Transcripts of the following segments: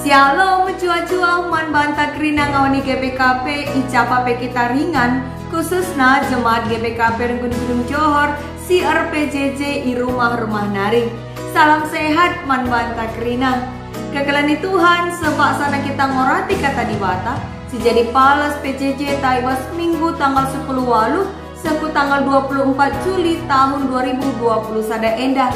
Shalom mencuah-cuah man banta kerina ngawani GBKP icapa pe kita ringan khususna jemaat GBKP Gunung Johor si RPJJ i rumah-rumah nari. Salam sehat man banta kerina. Kekelani Tuhan sebab sana kita ngorati kata di bata si jadi palas PJJ taibas minggu tanggal 10 walu seku tanggal 24 Juli tahun 2020 sada endah.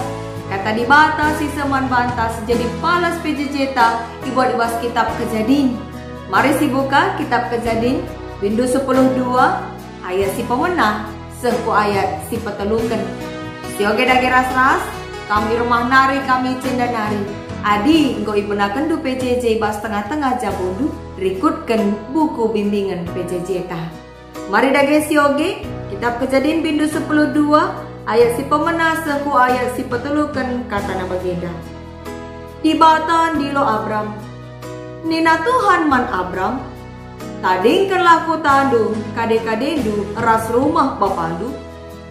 Kata di bata si seman banta sejadi palas PJJ ta ibuat ibas kitab Kejadian. Mari si buka kitab Kejadian bindu 10:2 ayat si pemenah seku ayat si petelukan. Si oge dage ras-ras kami rumah nari kami cenda nari. Adi engkau ibenakan du PJJ bas tengah-tengah jabundu rikutkan buku bimbingan PJJ ta. Mari dage si oge kitab Kejadian bindu 10:2 ayat si pemenah seku ayat si petelukan kata na bagenda. Di batan dilo Abram. Nina Tuhan man Abram. Tading laku tandung kade-kadendu ras rumah bapandu.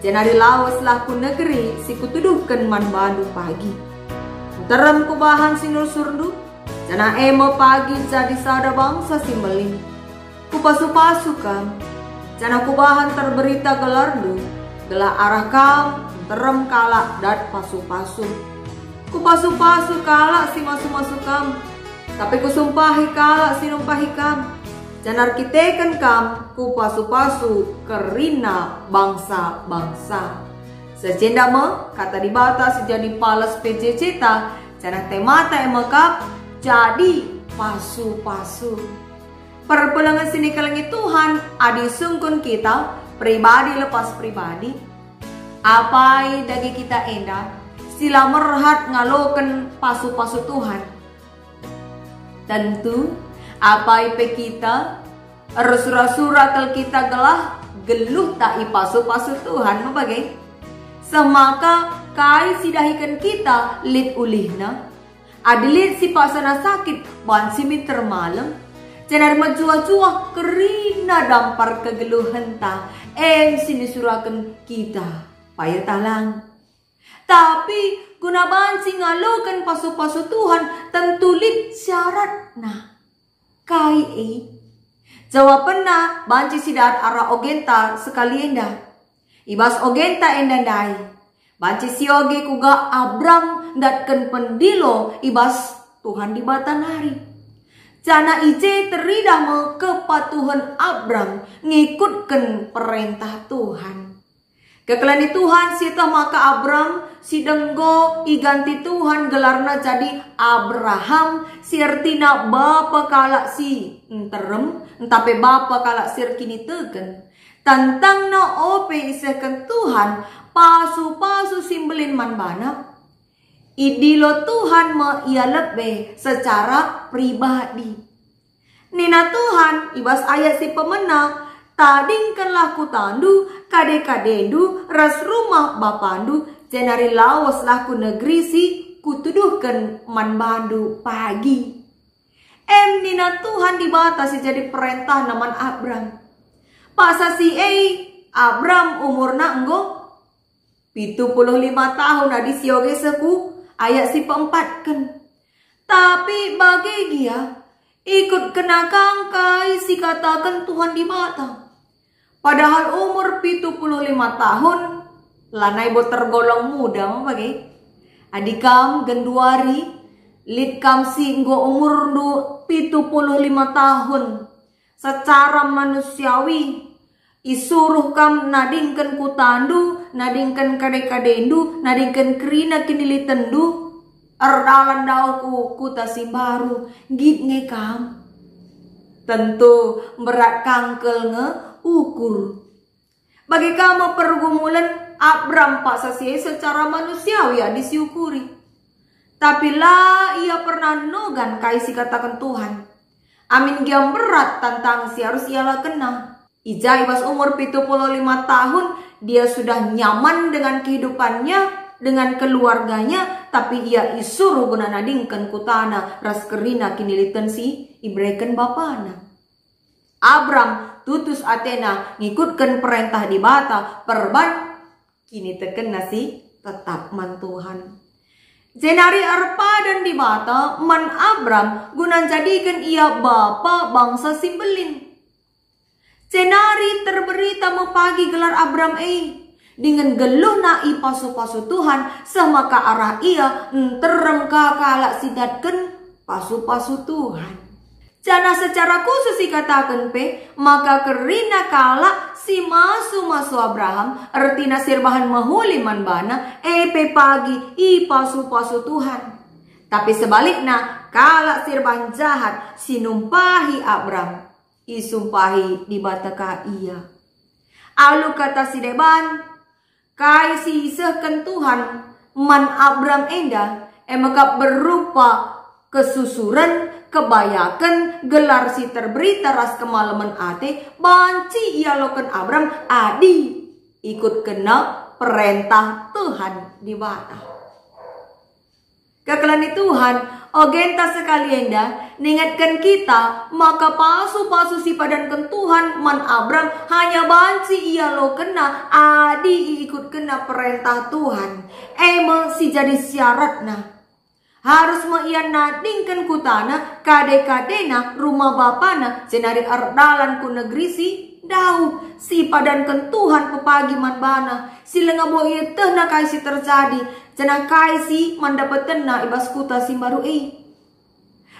Janari lawas laku negeri si kutuduhkan man bandu pagi. Terem kubahan sinul surdu. Jana emo pagi jadi sada bangsa simbeling. Kupasu-pasukan. Jana kubahan terberita gelardu. Gelah arah kam, terem kalak dat pasu-pasu. Ku pasu-pasu kalak si masu-masu kam. Tapi ku sumpahi kalak si numpahi kam. Janar kiteken kam, ku pasu-pasu kerina bangsa-bangsa. Sejenda me, kata di bata sejadi palas PJJ ta. Janar temata emekap, jadi pasu-pasu. Perpelangan sini kelengi Tuhan, adi sungkun kita. Pribadi lepas pribadi. Apai dagi kita endah sila merhat ngaloken pasu-pasu Tuhan. Tentu apai pe kita resura-sura tel kita gelah geluh tak pasu-pasu Tuhan mabagai. Semaka kai sidahikan kita lit ulihna. Adilit si pasana sakit ban simi termalem. Janar menjuah-juah kerina dampar kegeluhan ta. Sini surakan kita payah talang. Tapi guna bansi ngalokan pasu-pasu Tuhan tentu lit syarat nah. Kai jawapan na banci sidat arah ogenta sekali endah. Ibas ogenta endah dai. Banci si oge kuga Abram datken pendilo ibas Tuhan di batan hari. Jana ije teridah me kepatuhan Abram ngikutkan perintah Tuhan. Kekelani Tuhan sita maka Abram si denggo iganti Tuhan gelarna jadi Abraham si artina bapa kalak si enterem entape bapa kalak sir kini teken. Tantang na ope iseken Tuhan pasu-pasu simbelin man banap. Idilo Tuhan me ia lebih secara pribadi. Nina Tuhan ibas ayat si pemenang tadingkan laku tandu kade-kadendu ras rumah bapandu jenari lawas laku negeri si kutuduhkan man bandu pagi. Nina Tuhan dibatasi jadi perintah naman Abram. Pasa si Abram umurna enggo 75 tahun adi sioge seku ayat si peempatkan. Tapi bagi dia ikut kena kangkai si katakan Tuhan di mata. Padahal umur 75 tahun lanai bot tergolong muda bagi. Adikam genduari lit kam si nggo umur 75 tahun. Secara manusiawi isuruh kam nadingkan kutandu, nadingkan kade-kadendu, nadingkan kerina kini tendu. Erdalan dauku kuta simbaru git ngekam. Tentu berat kangkel nge ukur. Bagi kamu pergumulan Abram pak sasi secara manusiawi ya disiukuri. Tapi lah ia pernah nogan kaisi katakan Tuhan. Amin giam berat tantang si harus ialah kena. Ija ibas umur 75 tahun dia sudah nyaman dengan kehidupannya, dengan keluarganya, tapi ia isuruh guna nadingkan kutana ras kerina kini liten si ibreken bapana. Abram tutus Athena ngikutkan perintah di bata perban kini teken nasi tetap man Tuhan. Jenari arpadan di bata man Abram guna jadikan ia bapa bangsa simbelin. Jenari terberita mepagi gelar Abram dengan geluh na pasu-pasu Tuhan sama ke arah ia terem kalak sidatkan pasu-pasu Tuhan. Jana secara khusus dikatakan maka kerina kalak si masu Abraham ertina sirbahan mahuli manbana pagi pasu-pasu Tuhan. Tapi sebaliknya kalak sirbahan jahat sinumpahi Abram isumpahi di bataka ia. Alu kata si deban kai si isehkan Tuhan man Abram enda maka berupa kesusuran kebayakan gelar si terberita ras kemalaman ate banci ia loken Abram adi ikut kena perintah Tuhan di bata. Kekelani Tuhan ogenta sekalienda ningatkan kita maka pasu-pasu si padankan Tuhan man Abram hanya banci ia lo kena adi ikut kena perintah Tuhan. Si jadi syaratna harus ia nadingkan kutana kade-kadena rumah bapana jenari ardalan ku negeri si dau si padankan Tuhan pepagi manbana si lengabo ia tehna kaisi terjadi jena kaisi mandapatena ibas kuta si baru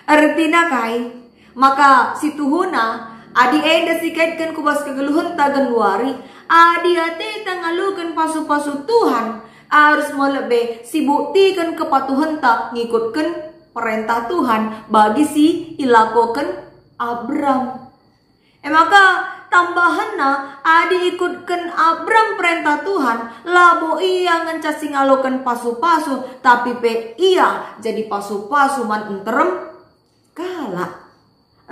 artina kai maka si tuhuna adi enda sikaitkan kubas kegeluhan tageluari adi ate tangalukan pasu-pasu Tuhan harus melebih si buktikan kepatuhan tak ngikutkan perintah Tuhan bagi si ilakokan Abram. Maka tambahanna adi ikutkan Abram perintah Tuhan labo ia ngencasi ngalokan pasu-pasu tapi ia jadi pasu-pasu man enterem kala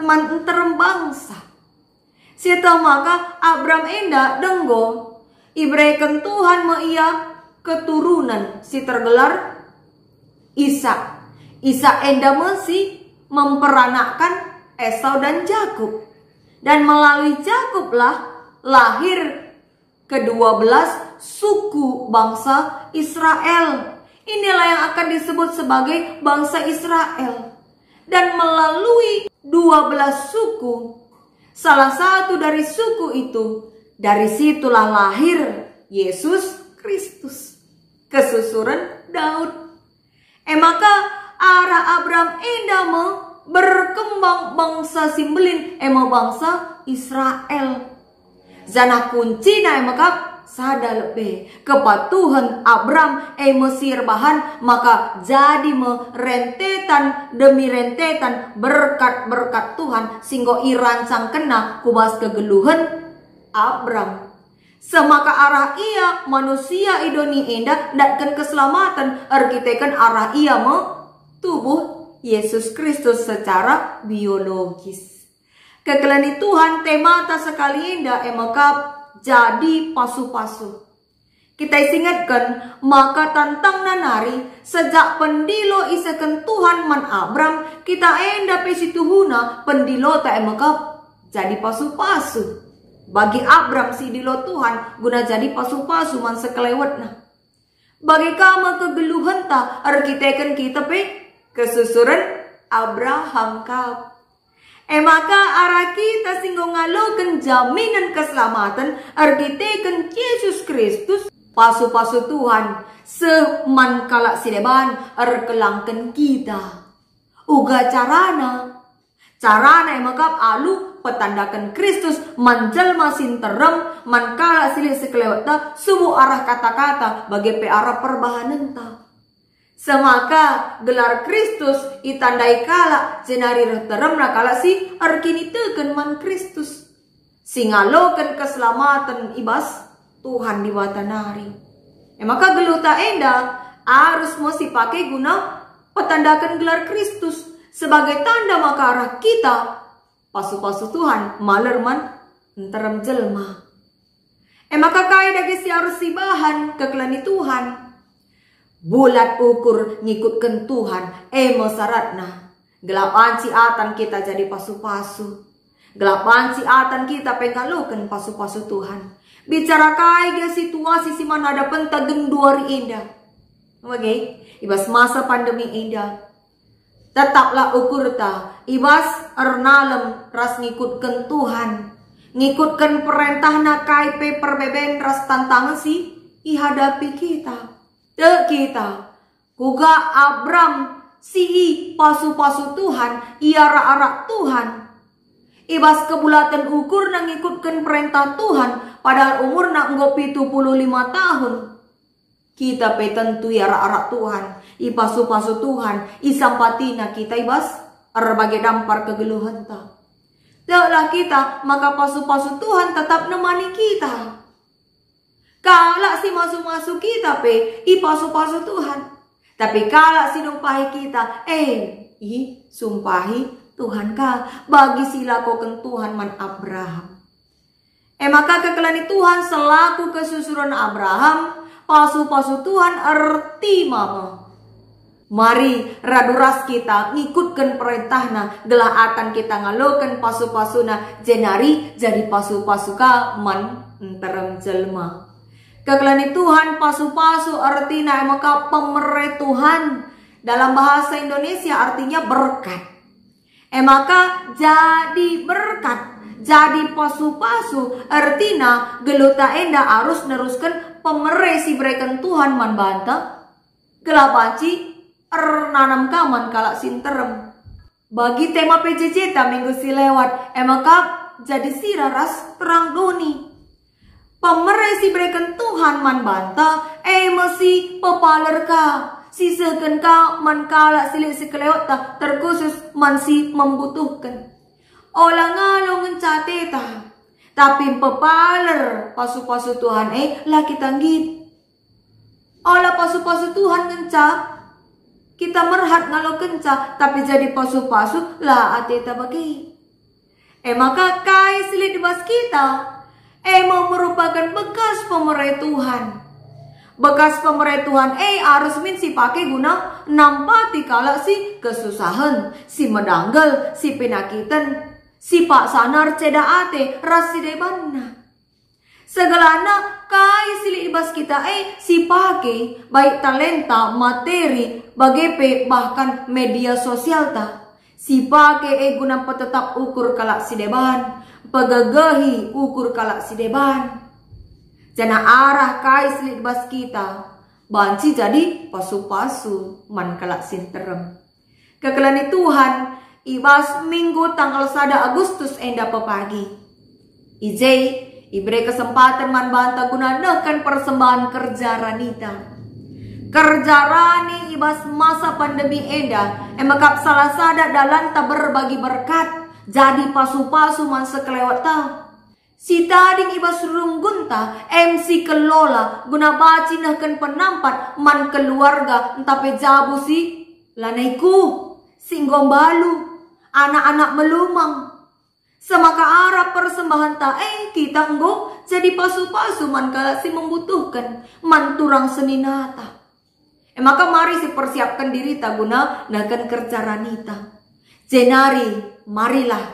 man enterem bangsa. Sita maka Abram enda denggo ibrekan Tuhan ia keturunan si tergelar Isa. Isa enda mesi memperanakkan Esau dan Yakub. Dan melalui Yakublah lahir ke-12 suku bangsa Israel. Inilah yang akan disebut sebagai bangsa Israel. Dan melalui 12 suku, salah satu dari suku itu, dari situlah lahir Yesus Kristus, kesusuran Daud. Maka arah Abram endama berkembang bangsa simbelin bangsa Israel. Zana kunci na maka sada lebih kepatuhan Abram Mesir bahan maka jadi rentetan demi rentetan berkat-berkat Tuhan singgo irancang kena kubas kegeluhan Abram. Semaka arah ia manusia idoni enda datkan keselamatan arkitekan arah ia tubuh Yesus Kristus secara biologis. Kekelani Tuhan temata sekali enda maka jadi pasu-pasu. Kita ingatkan maka tantang nanari sejak pendilo isakan Tuhan man Abram kita enda pesituhuna pendilo ta maka jadi pasu-pasu. Bagi Abram si dilo Tuhan guna jadi pasu-pasu man sekelewatna. Bagi kama kegeluhan ta arkitekan kita kesusuran Abraham kap. Maka arah kita singgo ngalokan jaminan keselamatan arkitekan Yesus Kristus pasu-pasu Tuhan seman kalak sideban arkelangkan kita. Uga carana maka alu petandakan Kristus menjelma sinterem mankala silik sekelewatna sumu arah kata-kata bagi arah perbahanan ta. Semaka gelar Kristus itandai kala jenari terem nakala si arkinitekan man Kristus singalokan keselamatan ibas Tuhan di watanari. Maka geluta enda harus mesti pakai guna petandakan gelar Kristus sebagai tanda maka arah kita pasu-pasu Tuhan malerman enterem jelma. Maka kaya dagi si harus si bahan kekelani Tuhan. Bulat ukur ngikutkan Tuhan syaratna. Gelapan si atan kita jadi pasu-pasu. Gelapan si atan kita pengkalukan pasu-pasu Tuhan. Bicara kaya situasi si mana ada pentageng duari indah. Oke, ibas masa pandemi indah. Tetaplah ukur ta, ibas ernalem ras ngikutkan Tuhan, ngikutkan perintah na kaipe perbeben ras tantangan si ihadapi kita. Kita kuga Abram si pasu-pasu Tuhan, iara-ara Tuhan. Ibas kebulatan ukur na ngikutkan perintah Tuhan, padahal umur na nggo 75 tahun. Kita pe tentu iara-ara Tuhan, ipasu-pasu Tuhan, isampatina kita ibas arbagai dampar kegeluhan ta. Taklah kita, maka pasu-pasu Tuhan tetap nemani kita. Kalak si masuk-masuk kita pe, ipasu-pasu Tuhan. Tapi kalak si numpahi kita, sumpahi Tuhan ka, bagi sila koken Tuhan man Abraham. Maka kekelani Tuhan selaku kesusuran Abraham, pasu-pasu Tuhan erti mama. Mari raduras kita ngikutkan perintahna, gelah akan kita ngalokan pasu-pasuna jenari jadi pasu-pasu ka man enterem jelma. Kekelani Tuhan pasu-pasu artinya maka pemerintah Tuhan. Dalam bahasa Indonesia artinya berkat. Maka jadi berkat, jadi pasu-pasu artinya geluta enda harus neruskan pemerintah si berikan Tuhan man banta. Gelapanci nanam kaman kalak sinterem. Bagi tema PJJ ta minggu si lewat, maka jadi siraras terang doni. Pemerintah si berikan Tuhan man banta, mesti pepaler ka. Sisakan ka man kalak silik si kelewat ta, terkhusus man si membutuhkan. Olah ngalong ngecate ta, tapi pepaler pasu-pasu Tuhan laki tanggit. Olah pasu-pasu Tuhan ngencap, kita merhat ngalo kenca, tapi jadi pasu-pasu lah ateta bagi. Maka kai silik di bas kita, mau merupakan bekas pemerintah Tuhan. Bekas pemerintah Tuhan harus si pakai guna nampati kala si kesusahan, si medanggal, si penakitan, si pak sanar ceda ate rasi debanna. Segalana kai silik ibas kita si pakai baik talenta, materi, bagepe bahkan media sosial ta. Si pakai guna petetap ukur kalak si deban, pegagahi ukur kalak si deban. Jana arah kai silik bas kita, banci jadi pasu-pasu man kalak sinterem. Kekelani Tuhan, ibas minggu tanggal 1 Agustus enda pepagi. Ijai, ibere kesempatan man banta guna nekan persembahan kerja ranita. Kerja rani ibas masa pandemi enda, emakap salah sada dalan ta berbagi berkat, jadi pasu-pasu man sekelewat ta. Si tading ibas runggunta, MC kelola, guna baci nahkan penampat, man keluarga, entape jabu si lanaiku, singgombalu, anak-anak melumang. Semaka arah persembahan ta, kita nggo jadi pasu-pasu man kala si membutuhkan, man turang seninata. Maka mari si persiapkan diri ta guna nahkan kerja ranita. Jenari, marilah,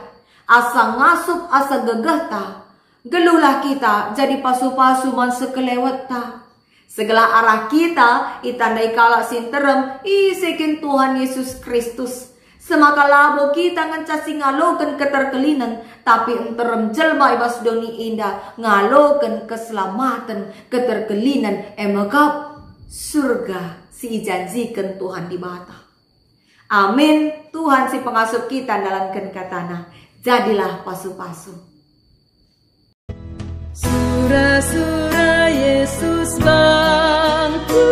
asa ngasup asa gegah ta. Gelulah kita jadi pasu-pasu man sekelewat ta. Segala arah kita itandai kalak sinterem isikin Tuhan Yesus Kristus. Semaka labo kita ngencasi ngaloken keterkelinan, tapi enterem jelma ibas doni indah ngaloken keselamatan, keterkelinan, emakap surga si janjikan Tuhan di bata. Amin. Tuhan si pengasuh kita dalam katana. Jadilah pasu-pasu. Surah-surah Yesus bangku